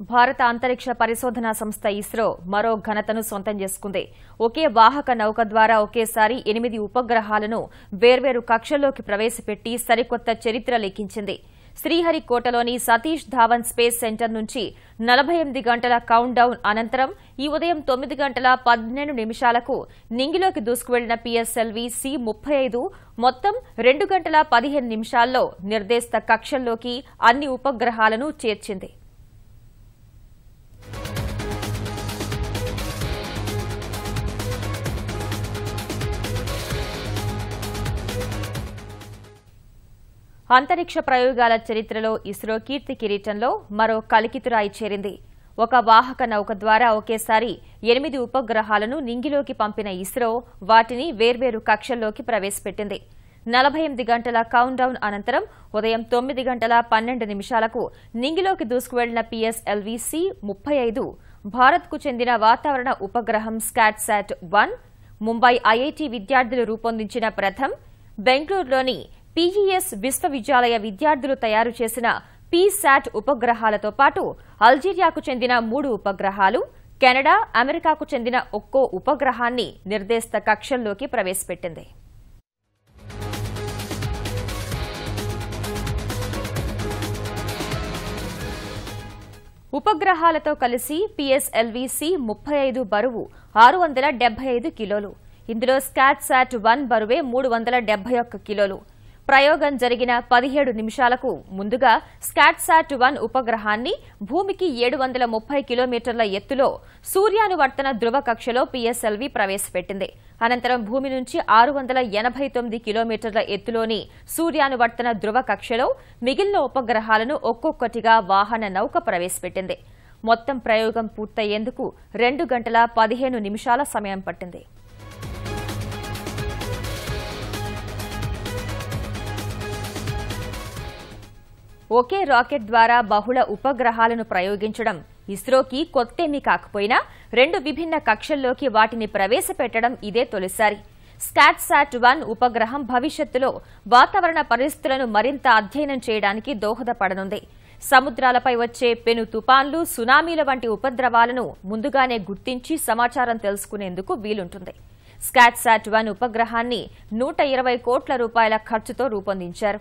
భారత అంతరిక్ష పరిశోధనా సంస్థ ఇస్రో మరో ఘనతను సొంతం చేసుకుంది. ఒకే వాహక నౌక ద్వారా ఒకేసారి 8 ఉపగ్రహాలను వేర్వేరు కక్షల్లోకి ప్రవేశపెట్టి సరికొత్త చరిత్ర లిఖించింది. శ్రీహరికోటలోని సతీష్ ధావన్ స్పేస్ సెంటర్ నుంచి 48 గంటల కౌంట్ డౌన్ అనంతరం ఈ ఉదయం 9 గంటల 12 నిమిషాలకు నింగిలోకి దూసుకువెళ్లిన పిఎస్ఎల్వి C-35 మొత్తం 2 గంటల 15 నిమిషాల్లో నిర్దేశిత కక్షల్లోకి అన్ని ఉపగ్రహాలను చేర్చింది. అంతరిక్ష ప్రయోగాల చరిత్రలో ఇస్రో కీర్తి కిరీటంలో మరో కలికితురాయి చేరింది. ఒక వాహక నౌక ద్వారా ఒకేసారి 8 ఉపగ్రహాలను నింగిలోకి పంపిన ఇస్రో వాటిని వేర్వేరు కక్షల్లోకి ప్రవేశపెట్టింది. 48 గంటల కౌంట్ డౌన్ అనంతరం ఉదయం 9 గంటల 12 నిమిషాలకు నింగిలోకి దూసుకువెళ్లిన పిఎస్ఎల్వి C-35 భారత్కు చెందిన వాతావరణ ఉపగ్రహం స్కాట్శాట్-1, ముంబై ఐఐటి విద్యార్థులు రూపొందించిన ప్రథమ్, బెంగళూరులోని పీఈఎస్ విశ్వవిద్యాలయ విద్యార్థులు తయారు చేసిన పీశాట్ ఉపగ్రహాలతో పాటు అల్జీరియాకు చెందిన 3 ఉపగ్రహాలు, కెనడా, అమెరికాకు చెందిన ఒక్కో ఉపగ్రహాన్ని నిర్దేశిత కక్షల్లోకి ప్రవేశపెట్టింది. ఉపగ్రహాలతో కలిసి పిఎస్ఎల్వి C-35 బరువు 675 కిలోలు. ఇందులో స్కాట్శాట్-1 బరువే 371 కిలోలు. ప్రయోగం జరిగిన 17 నిమిషాలకు ముందుగా స్కాట్శాట్-1 ఉపగ్రహాన్ని భూమికి 730 కిలోమీటర్ల ఎత్తులో సూర్యానువర్తన ధృవ కక్షలో పిఎస్ఎల్వి ప్రవేశపెట్టింది. అనంతరం భూమి నుంచి 689 కిలోమీటర్ల ఎత్తులోని సూర్యానువర్తన ధృవ కక్షలో మిగిలిన ఉపగ్రహాలను ఒక్కొక్కటిగా వాహన నౌక ప్రవేశపెట్టింది. మొత్తం ప్రయోగం పూర్తయ్యేందుకు 2 గంటల 15 నిమిషాల సమయం పట్టింది. ఒకే రాకెట్ ద్వారా బహుళ ఉపగ్రహాలను ప్రయోగించడం ఇస్రోకి కొత్తేమీ కాకపోయినా 2 విభిన్న కక్షల్లోకి వాటిని ప్రవేశపెట్టడం ఇదే తొలిసారి. స్కాట్శాట్-1 ఉపగ్రహం భవిష్యత్తులో వాతావరణ పరిస్థితులను మరింత అధ్యయనం చేయడానికి దోహదపడనుంది. సముద్రాలపై వచ్చే పెను తుపాన్లు, సునామీల వంటి ఉపద్రవాలను ముందుగానే గుర్తించి సమాచారం తెలుసుకునేందుకు వీలుంటుంది. స్కాట్శాట్-1 ఉపగ్రహాన్ని 120 కోట్ల రూపాయల ఖర్చుతో రూపొందించారు.